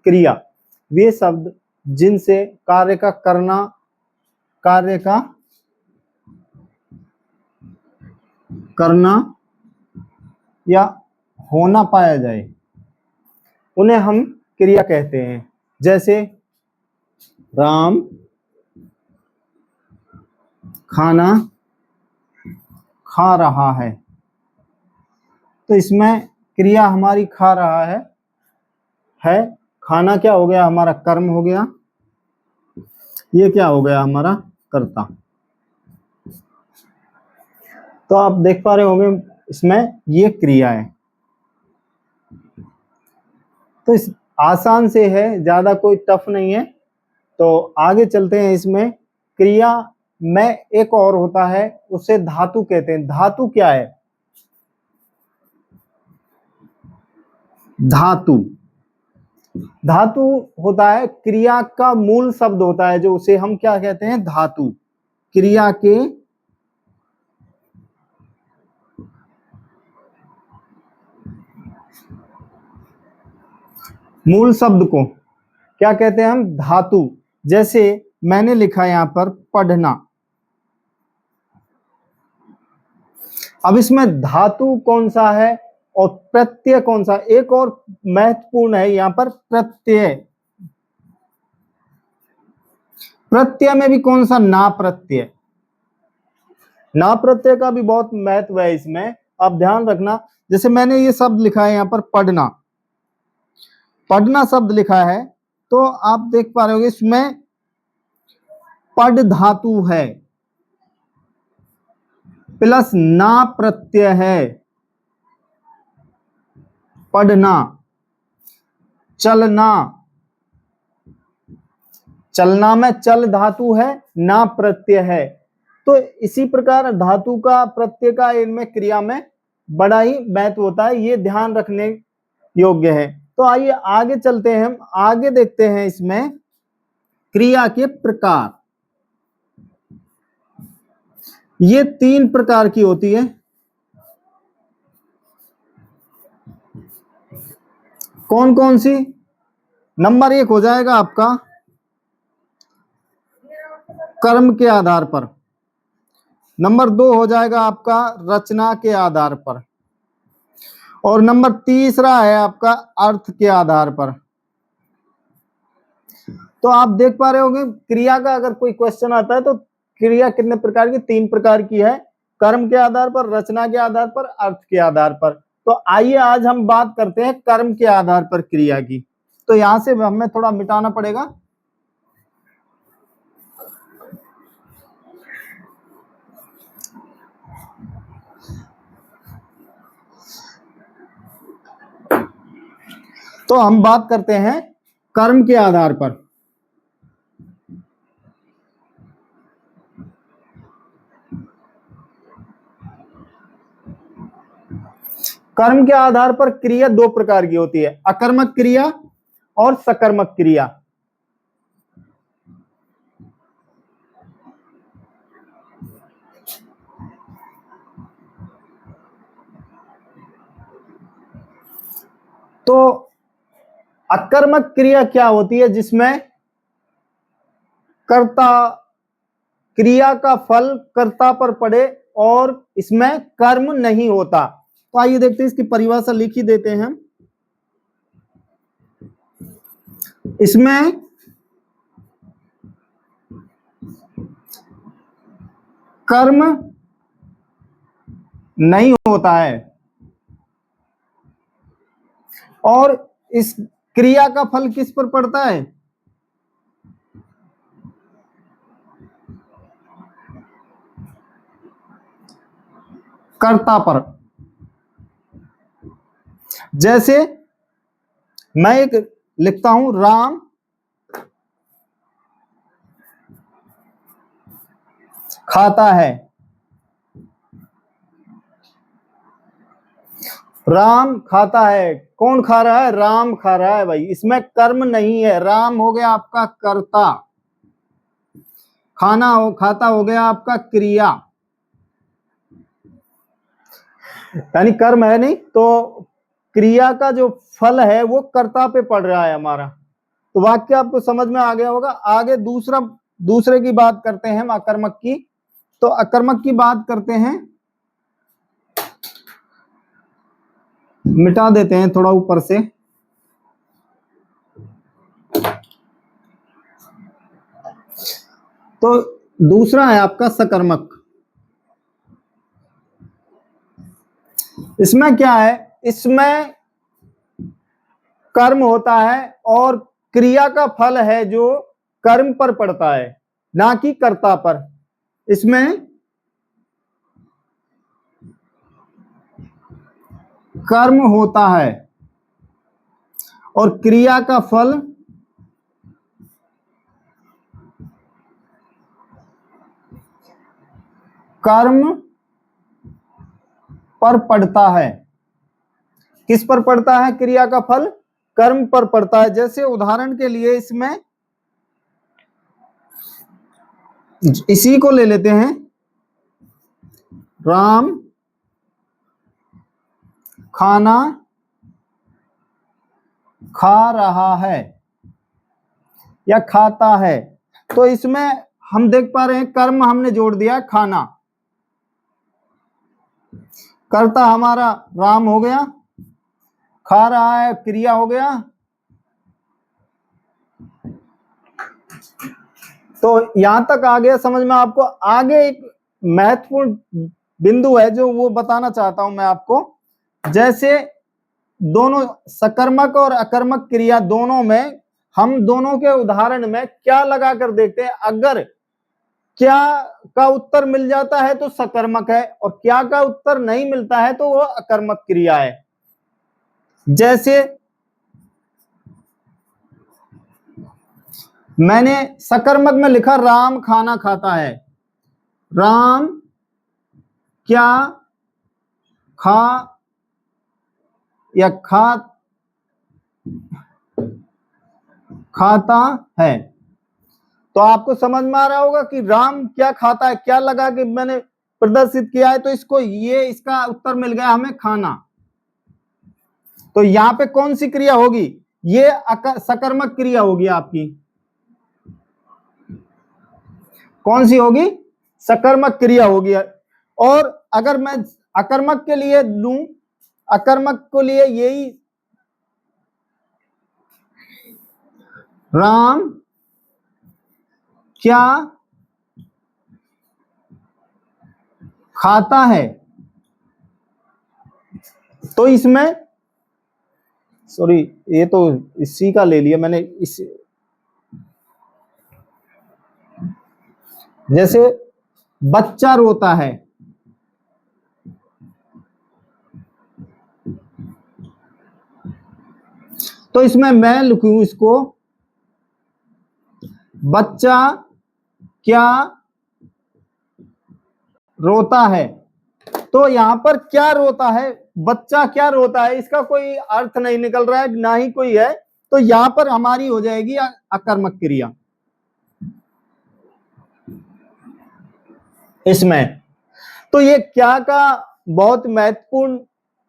क्रिया वे शब्द जिनसे कार्य का करना या होना पाया जाए, उन्हें हम क्रिया कहते हैं। जैसे राम खाना खा रहा है, तो इसमें क्रिया हमारी खा रहा है। खाना क्या हो गया, हमारा कर्म हो गया, ये क्या हो गया, हमारा कर्ता। तो आप देख पा रहे होंगे इसमें ये क्रिया है। तो इस आसान से है, ज्यादा कोई टफ नहीं है। तो आगे चलते हैं। इसमें क्रिया में एक और होता है, उसे धातु कहते हैं। धातु क्या है? धातु धातु होता है क्रिया का मूल शब्द होता है, जो उसे हम क्या कहते हैं, धातु। क्रिया के मूल शब्द को क्या कहते हैं हम, धातु। जैसे मैंने लिखा यहां पर पढ़ना, अब इसमें धातु कौन सा है और प्रत्यय कौन सा? एक और महत्वपूर्ण है यहाँ पर प्रत्यय। प्रत्यय में भी कौन सा? ना प्रत्यय। ना प्रत्यय का भी बहुत महत्व है इसमें, आप ध्यान रखना। जैसे मैंने ये शब्द लिखा है यहाँ पर पढ़ना, पढ़ना शब्द लिखा है, तो आप देख पा रहे होंगे इसमें पढ़ धातु है प्लस ना प्रत्यय है। पढ़ना, चलना, चलना में चल धातु है, ना प्रत्यय है। तो इसी प्रकार धातु का प्रत्यय का इनमें क्रिया में बड़ा ही महत्व होता है, ये ध्यान रखने योग्य है। तो आइए आगे चलते हैं, हम आगे देखते हैं इसमें क्रिया के प्रकार। ये 3 प्रकार की होती है। कौन कौन सी? नंबर 1 हो जाएगा आपका कर्म के आधार पर, नंबर 2 हो जाएगा आपका रचना के आधार पर, और नंबर 3 है आपका अर्थ के आधार पर। तो आप देख पा रहे होंगे क्रिया का अगर कोई क्वेश्चन आता है तो क्रिया कितने प्रकार की? 3 प्रकार की है, कर्म के आधार पर, रचना के आधार पर, अर्थ के आधार पर। तो आइए आज हम बात करते हैं कर्म के आधार पर क्रिया की। तो यहां से हमें थोड़ा मिटाना पड़ेगा। तो हम बात करते हैं कर्म के आधार पर। कर्म के आधार पर क्रिया 2 प्रकार की होती है, अकर्मक क्रिया और सकर्मक क्रिया। तो अकर्मक क्रिया क्या होती है? जिसमें कर्ता, क्रिया का फल कर्ता पर पड़े और इसमें कर्म नहीं होता। तो आइए देखते हैं, इसकी परिभाषा लिख ही देते हैं। इसमें कर्म नहीं होता है और इस क्रिया का फल किस पर पड़ता है? कर्ता पर। जैसे मैं एक लिखता हूं, राम खाता है। राम खाता है, कौन खा रहा है? राम खा रहा है भाई, इसमें कर्म नहीं है। राम हो गया आपका कर्ता, खाता हो गया आपका क्रिया, यानी कर्म है नहीं, तो क्रिया का जो फल है वो कर्ता पे पड़ रहा है हमारा। तो वाक्य आपको समझ में आ गया होगा। आगे दूसरे की बात करते हैं हम, अकर्मक की। तो अकर्मक की बात करते हैं, मिटा देते हैं थोड़ा ऊपर से। तो दूसरा है आपका सकर्मक। इसमें क्या है, इसमें कर्म होता है और क्रिया का फल है जो कर्म पर पड़ता है, ना कि कर्ता पर। इसमें कर्म होता है और क्रिया का फल कर्म पर पड़ता है। किस पर पड़ता है? क्रिया का फल कर्म पर पड़ता है। जैसे उदाहरण के लिए इसमें इसी को ले लेते हैं, राम खाना खा रहा है या खाता है। तो इसमें हम देख पा रहे हैं कर्म हमने जोड़ दिया खाना, कर्ता हमारा राम हो गया, खा रहा है क्रिया हो गया। तो यहां तक आ गया समझ में आपको। आगे एक महत्वपूर्ण बिंदु है जो वो बताना चाहता हूं मैं आपको। जैसे दोनों सकर्मक और अकर्मक क्रिया दोनों में, हम दोनों के उदाहरण में क्या लगा कर देखते हैं, अगर क्या का उत्तर मिल जाता है तो सकर्मक है और क्या का उत्तर नहीं मिलता है तो वो अकर्मक क्रिया है। जैसे मैंने सकर्मक में लिखा राम खाना खाता है, राम क्या खा या खाता है। तो आपको समझ में आ रहा होगा कि राम क्या खाता है, क्या लगा कि मैंने प्रदर्शित किया है, तो इसको ये इसका उत्तर मिल गया हमें खाना। तो यहां पे कौन सी क्रिया होगी? ये सकर्मक क्रिया होगी आपकी। कौन सी होगी? सकर्मक क्रिया होगी। और अगर मैं अकर्मक के लिए लूं, अकर्मक को लिए यही राम क्या खाता है, तो इसमें सॉरी ये तो इसी का ले लिया मैंने। इस जैसे बच्चा रोता है, तो इसमें मैं लिखूं इसको बच्चा क्या रोता है। तो यहां पर क्या रोता है, बच्चा क्या रोता है, इसका कोई अर्थ नहीं निकल रहा है, ना ही कोई है। तो यहां पर हमारी हो जाएगी अकर्मक क्रिया इसमें। तो ये क्या का बहुत महत्वपूर्ण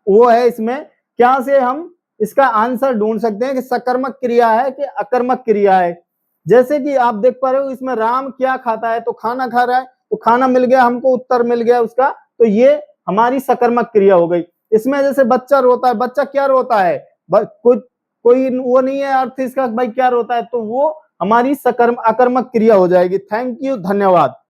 वो है। इसमें क्या से हम इसका आंसर ढूंढ सकते हैं कि सकर्मक क्रिया है कि अकर्मक क्रिया है। जैसे कि आप देख पा रहे हो इसमें राम क्या खाता है, तो खाना खा रहा है, तो खाना मिल गया हमको, उत्तर मिल गया उसका, तो ये हमारी सकर्मक क्रिया हो गई। इसमें जैसे बच्चा रोता है, बच्चा क्या रोता है, कोई वो नहीं है अर्थ इसका भाई क्या रोता है, तो वो हमारी अकर्मक क्रिया हो जाएगी। थैंक यू, धन्यवाद।